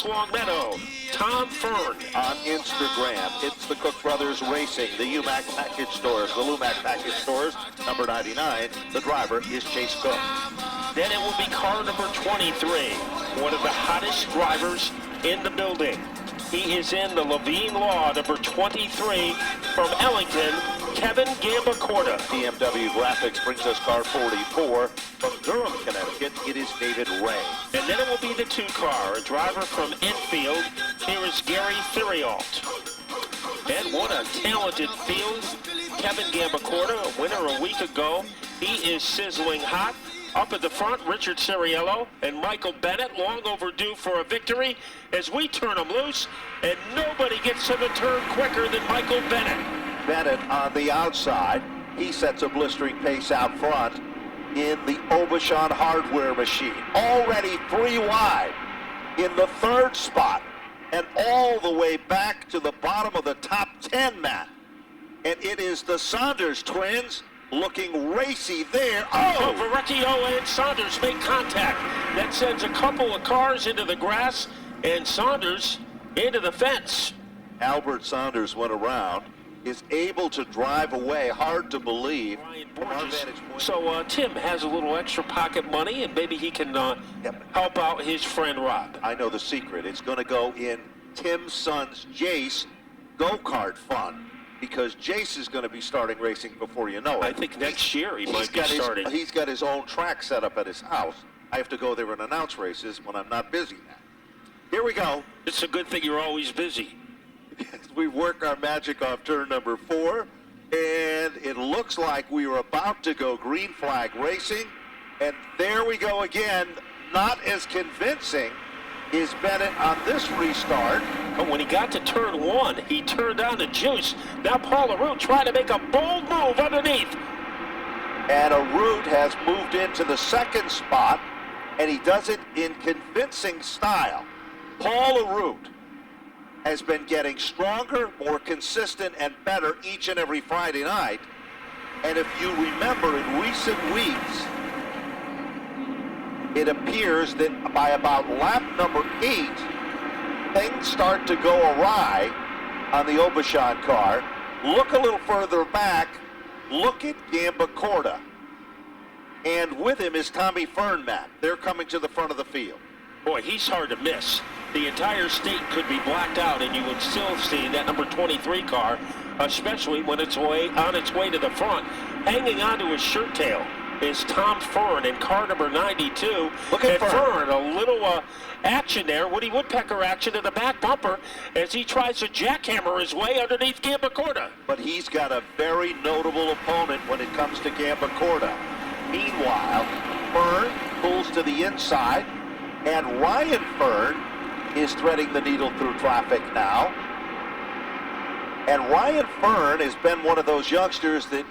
West Longmeadow. Tom Fern on Instagram. It's the Cook Brothers Racing, the UMAC package stores, the Lumac package stores, number 99. The driver is Chase Cook. Then it will be car number 23, one of the hottest drivers in the building. He is in the Levine Law, number 23, from Ellington, Kevin Gambacorta. BMW Graphics brings us car 44. From Durham, Connecticut, it is David Ray. And then it will be the 2 car, a driver from Enfield. Here is Gary Theriault. And what a talented field. Kevin Gambacorta, a winner a week ago. He is sizzling hot. Up at the front, Richard Ciriello and Michael Bennett, long overdue for a victory as we turn them loose, and nobody gets to the turn quicker than Michael Bennett. Bennett on the outside. He sets a blistering pace out front in the Aubuchon hardware machine. Already 3 wide in the 3rd spot and all the way back to the bottom of the top 10, Matt. And it is the Saunders twins looking racy there. Oh, Verrecchio and Saunders make contact. That sends a couple of cars into the grass and Saunders into the fence. Albert Saunders went around, is able to drive away. Hard to believe. So Tim has a little extra pocket money and maybe he can help out his friend Rob. I know the secret. It's going to go in Tim's son's Jace go-kart fund, because Jace is going to be starting racing before you know it. I think next year he might be starting. He's got his own track set up at his house. I have to go there and announce races when I'm not busy now. Here we go. It's a good thing you're always busy. We work our magic off turn number 4, and it looks like we are about to go green flag racing, and there we go again. Not as convincing is Bennett on this restart. But when he got to turn 1, he turned on the juice. Now Paul Aroux trying to make a bold move underneath. And Aroux has moved into the 2nd spot, and he does it in convincing style. Paul Aroux has been getting stronger, more consistent, and better each and every Friday night. And if you remember, in recent weeks, it appears that by about lap number 8, things start to go awry on the Aubuchon car. Look a little further back. Look at Gambacorta. And with him is Tommy Fernmack. They're coming to the front of the field. Boy, he's hard to miss. The entire state could be blacked out and you would still see that number 23 car, especially when it's on its way to the front. Hanging onto his shirt tail is Tom Fern in car number 92. Look at Fern, a little action there, Woody Woodpecker action to the back bumper as he tries to jackhammer his way underneath Gambacorta. But he's got a very notable opponent when it comes to Gambacorta. Meanwhile, Fern pulls to the inside, and Ryan Fern is threading the needle through traffic now. And Ryan Fern has been one of those youngsters that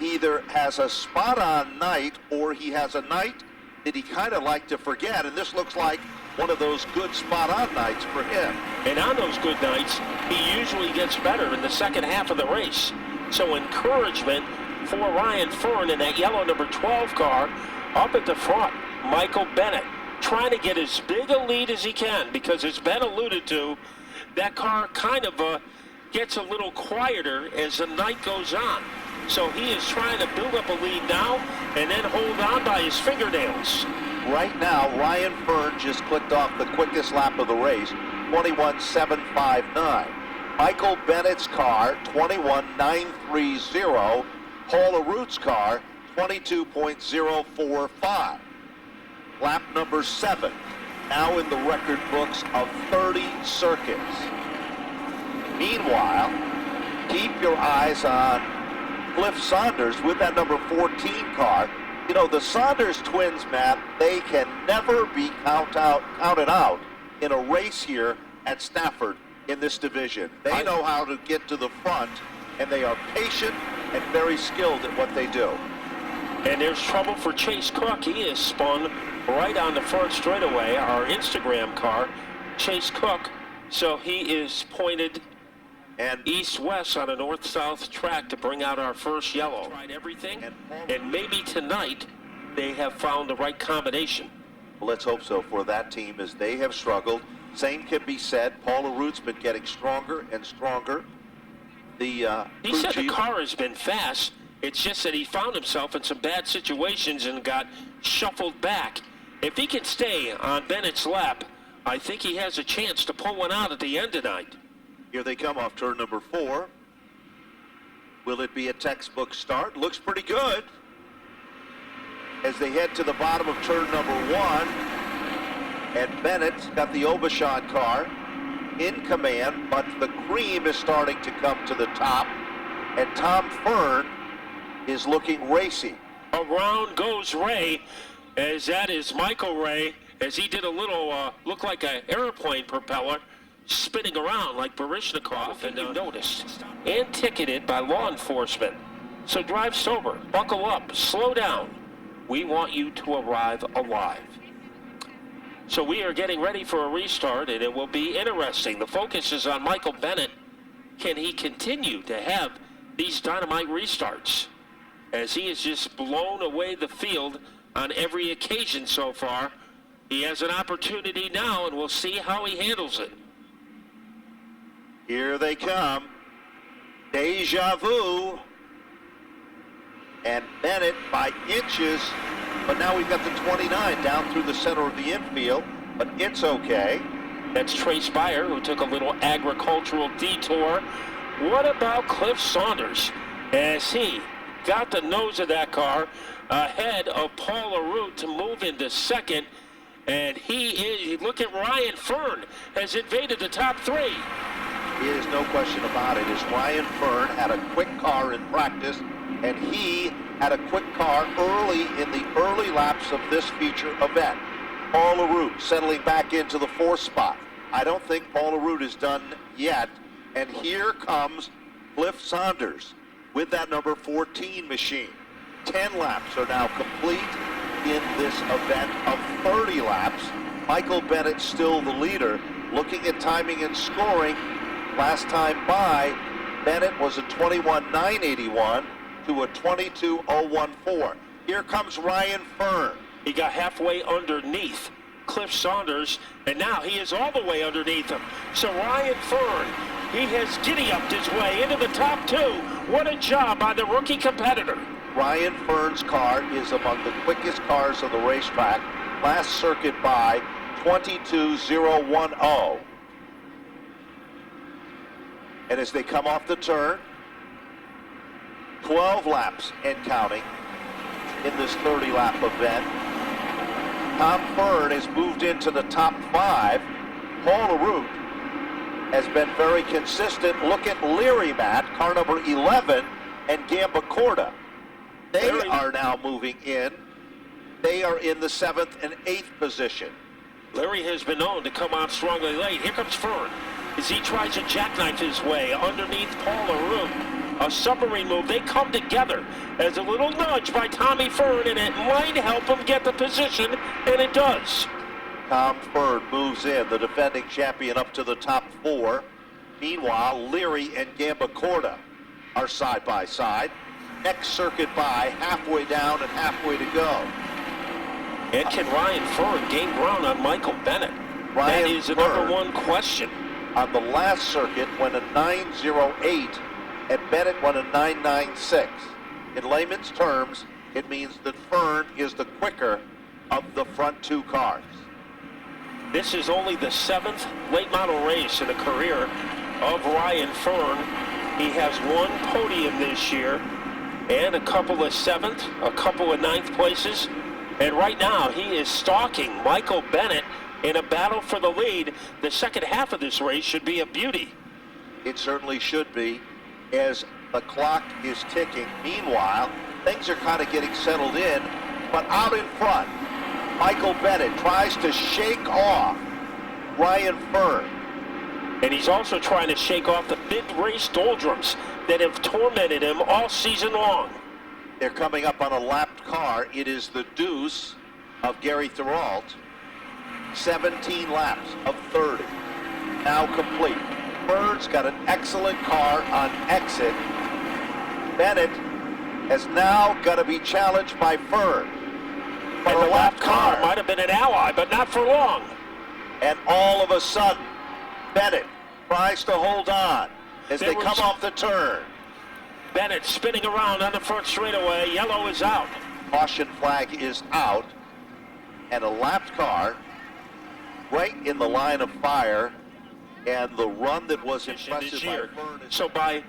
either has a spot-on night or he has a night that he kind of like to forget, and this looks like one of those good spot-on nights for him. And on those good nights, he usually gets better in the second half of the race. So encouragement for Ryan Fern in that yellow number 12 car. Up at the front, Michael Bennett trying to get as big a lead as he can, because as Ben alluded to, that car kind of gets a little quieter as the night goes on. So he is trying to build up a lead now and then hold on by his fingernails. Right now, Ryan Fern just clicked off the quickest lap of the race, 21.759. Michael Bennett's car, 21.930. Paul Aroux's car, 22.045. Lap number 7, now in the record books of 30 circuits. Meanwhile, keep your eyes on Cliff Saunders with that number 14 car. You know, the Saunders twins, Matt, they can never be counted out in a race here at Stafford in this division. They know how to get to the front, and they are patient and very skilled at what they do. And there's trouble for Chase Cook. He is spun right on the front straightaway, our Instagram car, Chase Cook. So he is pointed and east-west on a north-south track to bring out our first yellow. Tried everything, and maybe tonight they have found the right combination. Let's hope so for that team, as they have struggled. Same can be said. Paul LaRute's been getting stronger and stronger. He said the car has been fast. It's just that he found himself in some bad situations and got shuffled back. If he can stay on Bennett's lap, I think he has a chance to pull one out at the end tonight. Here they come off turn number 4. Will it be a textbook start? Looks pretty good. As they head to the bottom of turn number 1, and Bennett's got the Aubuchon car in command, but the cream is starting to come to the top, and Tom Fern is looking racy. Around goes Ray, as that is Michael Ray, as he did a little, look like an airplane propeller, spinning around like Baryshnikov, and noticed and ticketed by law enforcement. So drive sober, buckle up, slow down. We want you to arrive alive. So we are getting ready for a restart, and it will be interesting. The focus is on Michael Bennett. Can he continue to have these dynamite restarts, as he has just blown away the field on every occasion so far? He has an opportunity now, and we'll see how he handles it. Here they come. Deja vu. And Bennett by inches, but now we've got the 29 down through the center of the infield, but it's okay. That's Trace Beyer, who took a little agricultural detour. What about Cliff Saunders, as he got the nose of that car ahead of Paul LaRute to move into second? And look at Ryan Fern has invaded the top 3. There is no question about it. As Ryan Fern had a quick car in practice, and he had a quick car early in the early laps of this feature event. Paul LaRute settling back into the 4th spot. I don't think Paul LaRute is done yet. And here comes Cliff Saunders with that number 14 machine. 10 laps are now complete in this event of 30 laps. Michael Bennett still the leader. Looking at timing and scoring, last time by, Bennett was a 21.981 to a 22.014. Here comes Ryan Fern. He got halfway underneath Cliff Saunders, and now he is all the way underneath him. So Ryan Fern, he has giddy-upped his way into the top 2. What a job by the rookie competitor. Ryan Fern's car is among the quickest cars on the racetrack. Last circuit by 22.010. And as they come off the turn, 12 laps and counting in this 30-lap event. Tom Fern has moved into the top 5. Paul LaRute has been very consistent. Look at Leary, Matt, car number 11, and Gambacorta. They are now moving in. They are in the 7th and 8th position. Larry has been known to come out strongly late. Here comes Fern as he tries to jackknife his way underneath Paul LaRute. A submarine move. They come together as a little nudge by Tommy Fern, and it might help him get the position, and it does. Tom Fern moves in, the defending champion, up to the top 4. Meanwhile, Leary and Gambacorta are side by side. Next circuit by, halfway down and halfway to go. And can Ryan Fern gain ground on Michael Bennett? That is the number 1 question. On the last circuit went a 9.08, and Bennett won a 9.96. In layman's terms, it means that Fern is the quicker of the front 2 cars. This is only the 7th late model race in the career of Ryan Fern. He has 1 podium this year and a couple of 7th, a couple of 9th places. And right now he is stalking Michael Bennett in a battle for the lead. The second half of this race should be a beauty. It certainly should be, as the clock is ticking. Meanwhile, things are kind of getting settled in, but out in front, Michael Bennett tries to shake off Ryan Fern. And he's also trying to shake off the mid-race doldrums that have tormented him all season long. They're coming up on a lapped car. It is the deuce of Gary Therault. 17 laps of 30 now complete. Fern's got an excellent car on exit. Bennett has now got to be challenged by Fern. And the lapped car might have been an ally, but not for long. And all of a sudden, Bennett tries to hold on as they come off the turn. Bennett spinning around on the front straightaway. Yellow is out. Caution flag is out. And a lapped car right in the line of fire. And the run that was impressive this year. by Fern. So by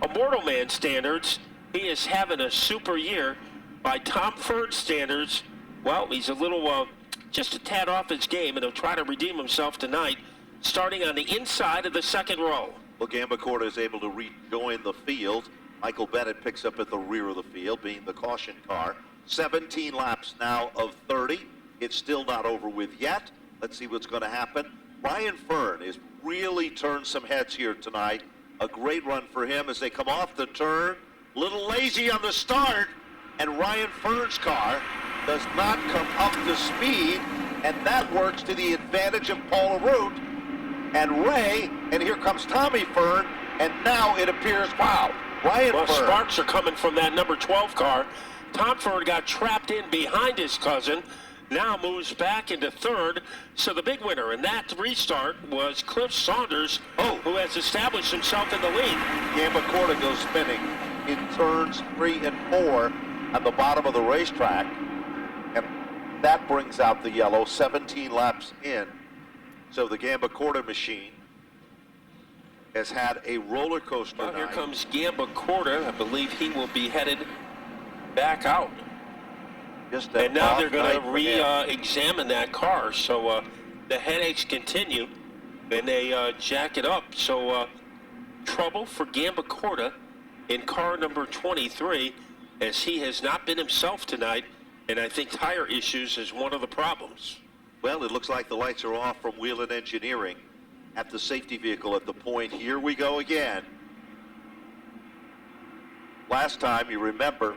Immortal Man standards, he is having a super year. By Tom Ford standards, well, he's a little, just a tad off his game, and he'll try to redeem himself tonight, starting on the inside of the second row. Well, Gambacorta is able to rejoin the field. Michael Bennett picks up at the rear of the field, being the caution car. 17 laps now of 30. It's still not over with yet. Let's see what's going to happen. Ryan Fern has really turned some heads here tonight. A great run for him as they come off the turn. Little lazy on the start, and Ryan Fern's car does not come up to speed, and that works to the advantage of Paul Root and Ray, and here comes Tommy Fern, and now it appears, wow, Ryan Fern. Sparks are coming from that number 12 car. Tom Ford got trapped in behind his cousin, now moves back into third. So the big winner in that restart was Cliff Saunders, who has established himself in the lead. Gambacorta goes spinning in turns 3 and 4 at the bottom of the racetrack, and that brings out the yellow 17 laps in. So the Gambacorta machine has had a roller coaster Well, here night. comes Gambacorta. I believe he will be headed back out. And now they're going to re-examine that car. So the headaches continue, and they jack it up. So trouble for Gambacorta in car number 23, as he has not been himself tonight, and I think tire issues is one of the problems. Well, it looks like the lights are off from Whelen Engineering at the safety vehicle at the point. Here we go again. Last time, you remember,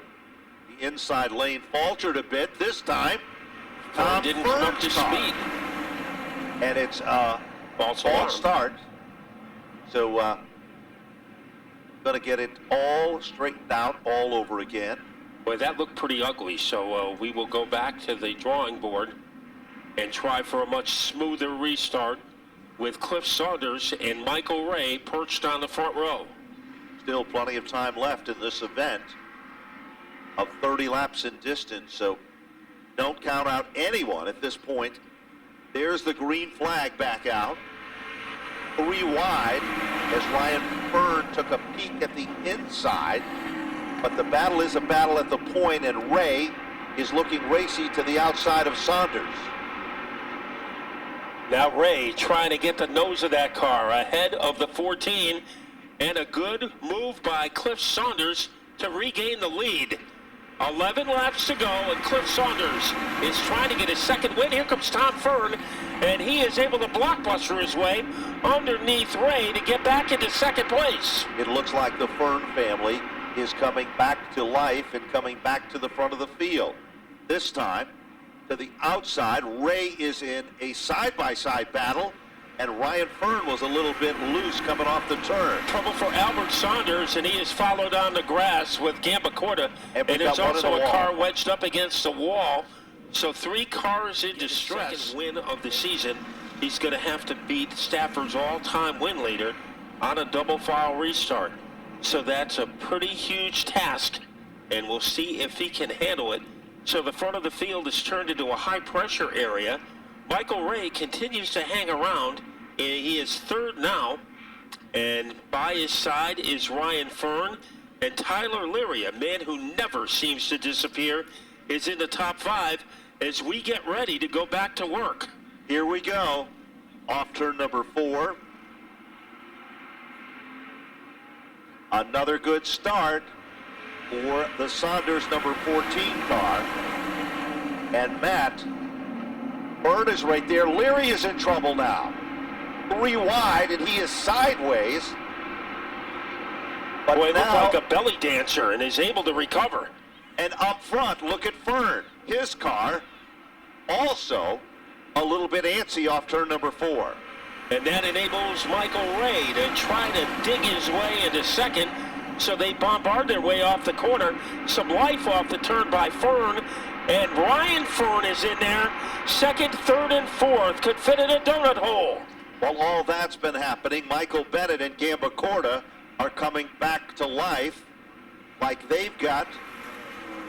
the inside lane faltered a bit. This time, Tom didn't come up to speed. And it's false start. So, going to get it all straightened out all over again. Boy, that looked pretty ugly. So we will go back to the drawing board and try for a much smoother restart with Cliff Saunders and Michael Ray perched on the front row. Still plenty of time left in this event of 30 laps in distance, so don't count out anyone at this point. There's the green flag back out. 3 wide as Ryan Fern took a peek at the inside, but the battle is a battle at the point, and Ray is looking racy to the outside of Saunders. Now Ray trying to get the nose of that car ahead of the 14, and a good move by Cliff Saunders to regain the lead. 11 laps to go, and Cliff Saunders is trying to get his second win. Here comes Tom Fern, and he is able to blockbuster his way underneath Ray to get back into second place. It looks like the Fern family is coming back to life and coming back to the front of the field. This time, to the outside, Ray is in a side-by-side battle, and Ryan Fern was a little bit loose coming off the turn. Trouble for Albert Saunders, and he is followed on the grass with Gambacorta, and there's also a car wedged up against the wall. So 3 cars in distress. Second win of the season. He's going to have to beat Stafford's all-time win leader on a double-file restart. So that's a pretty huge task, and we'll see if he can handle it. So the front of the field is turned into a high-pressure area. Michael Ray continues to hang around. He is third now, and by his side is Ryan Fern, and Tyler Leary, a man who never seems to disappear, is in the top 5 as we get ready to go back to work. Here we go, off turn number 4. Another good start for the Saunders number 14 car. And Matt, Fern is right there. Leary is in trouble now. 3 wide, and he is sideways. But Boy, now, looked like a belly dancer and is able to recover. And up front, look at Fern. His car also a little bit antsy off turn number 4. And that enables Michael Ray to try to dig his way into second. So they bombard their way off the corner. Some life off the turn by Fern. And Ryan Fern is in there. Second, third, and fourth. Could fit in a donut hole. While all that's been happening, Michael Bennett and Gambacorta are coming back to life like they've got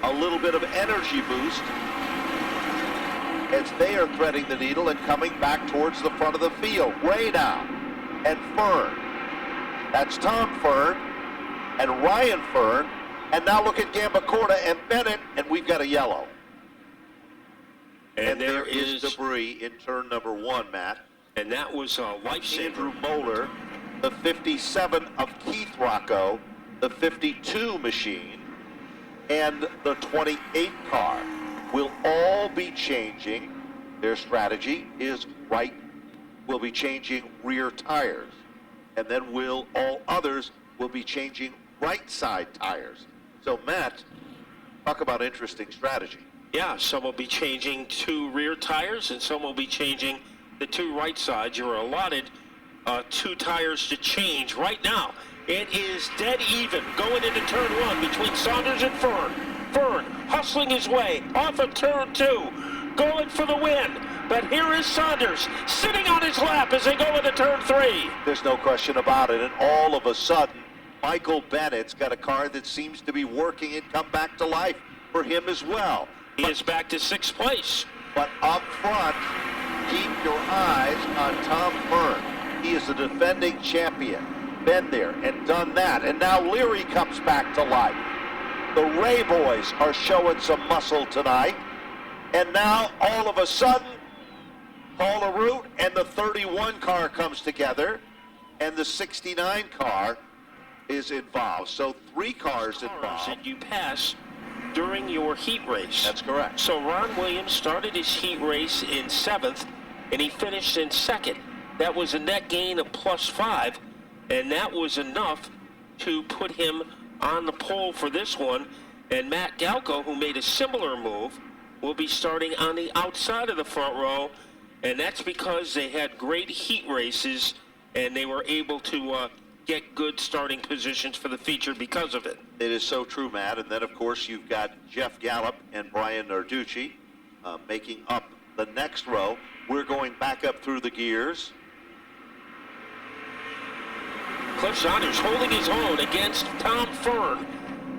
a little bit of energy boost as they are threading the needle and coming back towards the front of the field. Ray now and Fern. That's Tom Fern and Ryan Fern. And now look at Gambacorta and Bennett, and we've got a yellow. And there is debris in turn number 1, Matt. And that was a lifesaver. Andrew Moeller, the 57 of Keith Rocco, the 52 machine, and the 28 car will all be changing. Their strategy is will be changing rear tires. And then all others will be changing right side tires. So Matt, talk about interesting strategy. Yeah, some will be changing 2 rear tires and some will be changing the 2 right sides. You're allotted 2 tires to change right now. It is dead even going into turn 1 between Saunders and Fern. Fern hustling his way off of turn 2, going for the win. But here is Saunders sitting on his lap as they go into turn 3. There's no question about it. And all of a sudden, Michael Bennett's got a car that seems to be working and come back to life for him as well. He is back to 6th place. But up front, keep your eyes on Tom Fern. He is the defending champion. Been there and done that. And now Leary comes back to life. The Ray boys are showing some muscle tonight. And now, all of a sudden, Paul LaRue and the 31 car comes together. And the 69 car is involved. So 3 cars involved. That you pass during your heat race. That's correct. So Ron Williams started his heat race in 7th, and he finished in 2nd. That was a net gain of +5, and that was enough to put him on the pole for this one. And Matt Galco, who made a similar move, will be starting on the outside of the front row, and that's because they had great heat races, and they were able to get good starting positions for the feature because of it. It is so true, Matt. And then, of course, you've got Jeff Gallup and Brian Narducci making up the next row. We're going back up through the gears. Cliff Saunders holding his own against Tom Fern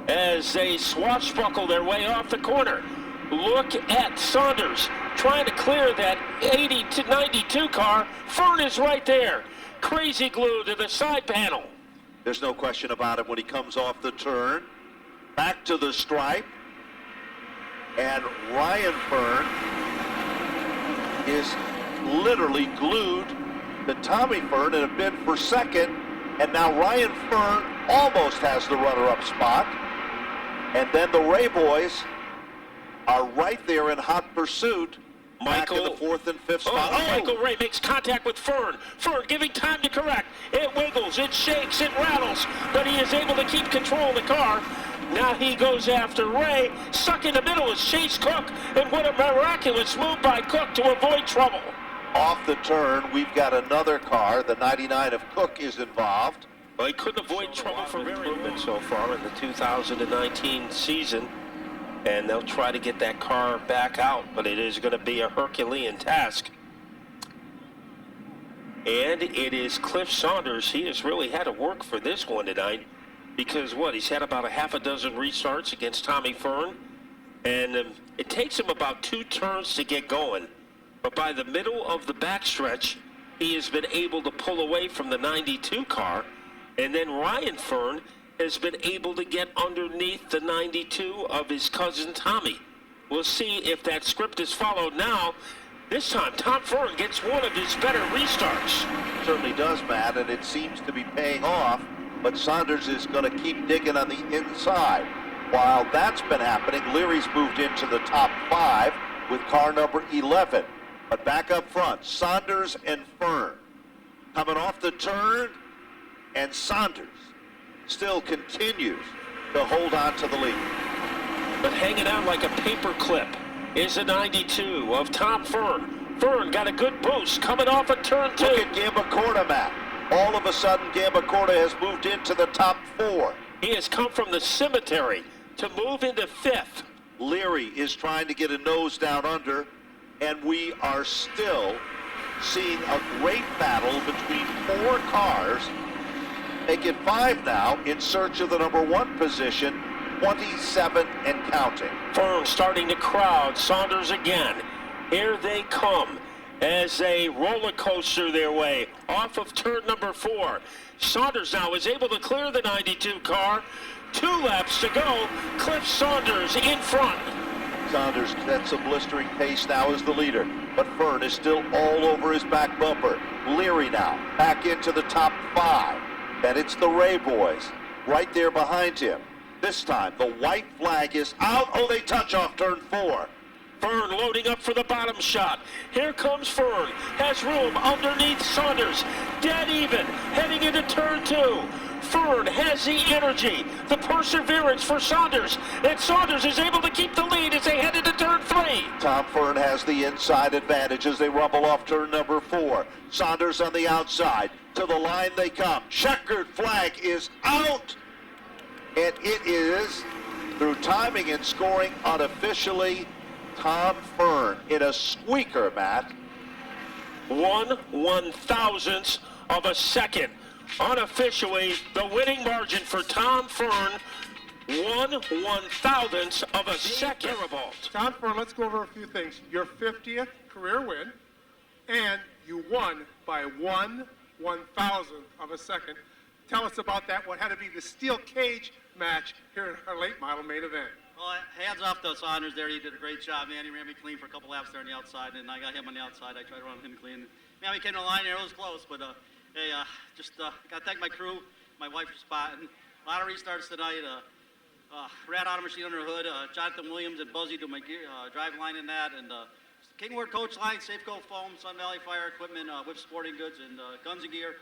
as they swashbuckle their way off the corner. Look at Saunders trying to clear that 80 to 92 car. Fern is right there. Crazy glue to the side panel. There's no question about it when he comes off the turn. Back to the stripe. And Ryan Fern is literally glued to Tommy Fern in a bid for 2nd. And now Ryan Fern almost has the runner-up spot. And then the Ray boys are right there in hot pursuit. Back in the 4th and 5th spot. Michael Ray makes contact with Fern. Fern giving time to correct. It wiggles, it shakes, it rattles, but he is able to keep control of the car. Now he goes after Ray. Stuck in the middle is Chase Cook, and what a miraculous move by Cook to avoid trouble. Off the turn, we've got another car. The 99 of Cook is involved. Well, he couldn't avoid trouble for very long so far in the 2019 season. And they'll try to get that car back out, but it is going to be a Herculean task. And it is Cliff Saunders. He has really had to work for this one tonight because he's had about a half a dozen restarts against Tommy Fern. And it takes him about 2 turns to get going. But by the middle of the backstretch, he has been able to pull away from the 92 car. And then Ryan Fern has been able to get underneath the 92 of his cousin Tommy. We'll see if that script is followed now. This time, Tom Fern gets one of his better restarts. Certainly does, Matt, and it seems to be paying off, but Saunders is going to keep digging on the inside. While that's been happening, Leary's moved into the top 5 with car number 11. But back up front, Saunders and Fern coming off the turn, and Saunders still continues to hold on to the lead. But hanging out like a paper clip is a 92 of Tom Fern. Fern got a good boost coming off a turn 2. Look at Gambacorta, Matt. All of a sudden, Gambacorta has moved into the top 4. He has come from the cemetery to move into 5th. Leary is trying to get a nose down under, and we are still seeing a great battle between 4 cars. Make it 5 now in search of the number 1 position, 27 and counting. Fern starting to crowd. Saunders again. Here they come as they roller coaster their way off of turn number 4. Saunders now is able to clear the 92 car. 2 laps to go. Cliff Saunders in front. Saunders sets a blistering pace now as the leader, but Fern is still all over his back bumper. Leary now back into the top 5, and it's the Ray boys right there behind him. This time the white flag is out. Oh, they touch off turn 4. Fern loading up for the bottom shot. Here comes Fern. Has room underneath Saunders. Dead even. Heading into turn 2. Fern has the energy, the perseverance for Saunders. And Saunders is able to keep the lead as they head into turn 3. Tom Fern has the inside advantage as they rumble off turn number 4. Saunders on the outside. To the line they come. Checkered flag is out. And it is, through timing and scoring unofficially, Tom Fern in a squeaker, Matt. 1/1000th of a second. Unofficially, the winning margin for Tom Fern, 1/1000th of a second. Tom Fern, let's go over a few things. Your 50th career win, and you won by 1/1000th of a second. Tell us about that. What had to be the steel cage match here in our late model main event. Well, hands off to Saunders there. He did a great job, man. He ran me clean for a couple laps there on the outside, and I got him on the outside. I tried to run him clean. Man, we came to the line there. It was close, but hey, just got to thank my crew, my wife for spotting. A lot of restarts tonight. Rat Auto Machine under the hood. Jonathan Williams and Buzzy do my gear, drive line in that, and Kingwood Coach Line, Safeco Foam, Sun Valley Fire Equipment, Whip Sporting Goods, and Guns and Gear.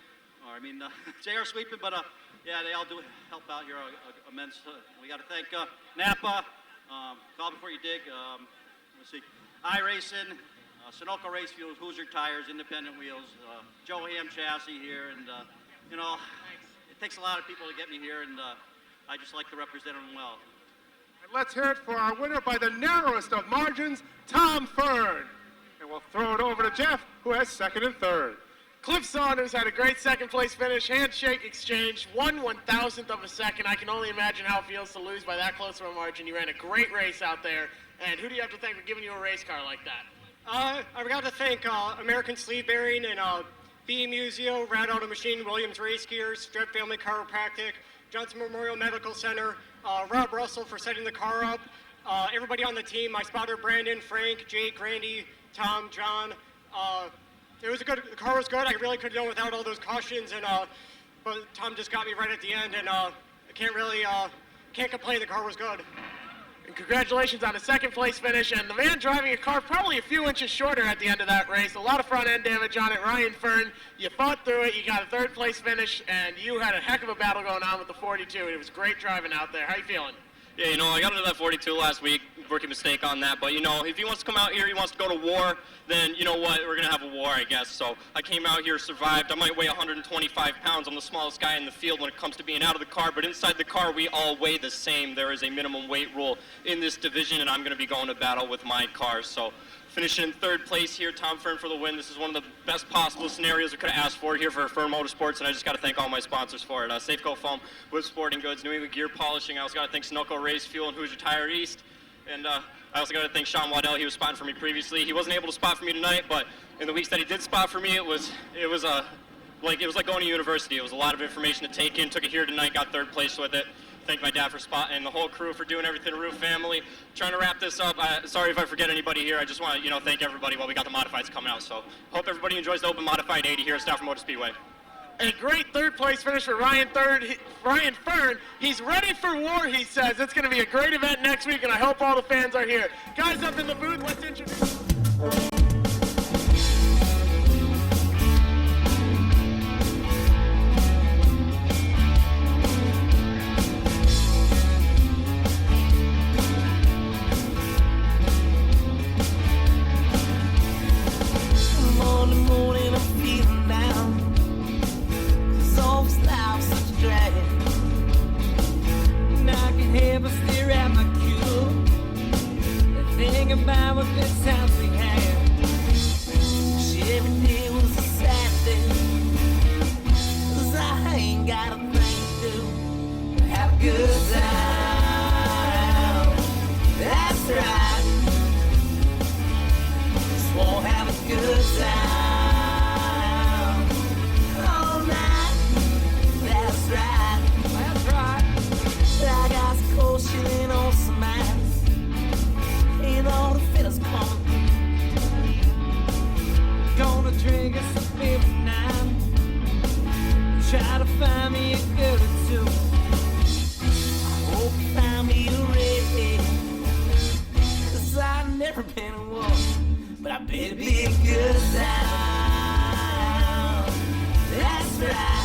JR Sweeping, but yeah, they all do help out here immense. We got to thank Napa, Call Before You Dig, let's see, iRacing, Sunoco Race Fuels, Hoosier Tires, Independent Wheels, Joe Ham Chassis here, and you know, it takes a lot of people to get me here, and I just like to represent them well. And let's hear it for our winner by the narrowest of margins, Tom Fern. And we'll throw it over to Jeff, who has second and third. Cliff Saunders had a great second-place finish, handshake exchange, 1/1000th of a second. I can only imagine how it feels to lose by that close of a margin. You ran a great race out there, and who do you have to thank for giving you a race car like that? I've got to thank American Sleeve Bearing and B Museo, Rat Auto Machine, Williams Race Gears, Strip Family Chiropractic, Johnson Memorial Medical Center, Rob Russell for setting the car up, everybody on the team, my spotter Brandon, Frank, Jake, Randy, Tom, John. It was a good. The car was good. I really could have done without all those cautions, and but Tom just got me right at the end, and I can't complain. The car was good. And congratulations on a second-place finish, and the man driving a car probably a few inches shorter at the end of that race. A lot of front-end damage on it. Ryan Fern, you fought through it. You got a third-place finish, and you had a heck of a battle going on with the 42. It was great driving out there. How you feeling? Yeah, you know, I got into that 42 last week, rookie mistake on that, but, you know, if he wants to come out here, he wants to go to war, then, you know what, we're going to have a war, I guess. So I came out here, survived. I might weigh 125 pounds. I'm the smallest guy in the field when it comes to being out of the car, but inside the car, we all weigh the same. There is a minimum weight rule in this division, and I'm going to be going to battle with my car. So finishing in third place here, Tom Fern for the win. This is one of the best possible scenarios we could have asked for here for Fern Motorsports, and I just got to thank all my sponsors for it. Safeco Foam, Whip Sporting Goods, New England Gear Polishing. I also got to thank Sunoco Race Fuel and Hoosier Tire East. And I also got to thank Sean Waddell. He was spotting for me previously. He wasn't able to spot for me tonight, but in the weeks that he did spot for me, it was like going to university. It was a lot of information to take in. Took it here tonight, got third place with it. Thank my dad for spotting and the whole crew for doing everything. Roof family. Trying to wrap this up. Sorry if I forget anybody here. I just want to thank everybody while we got the modifieds coming out. So hope everybody enjoys the Open Modified 80 here at Stafford Motor Speedway. A great third-place finish for Ryan Fern. He's ready for war, he says. It's going to be a great event next week, and I hope all the fans are here. Guys up in the booth, let's introduce... think about what good times we had. Every day was a Saturday, 'cause I ain't got a thing to do. Have a good time, that's right. Just won't have a good time all night, that's right. That's right. I got some cold shit on some ice, and all the fellas coming. Gonna drink us a beer tonight. Try to find me a girl or two. I hope you find me a redhead, 'cause I've never been in one, but I bet it'd be a good time. That's right.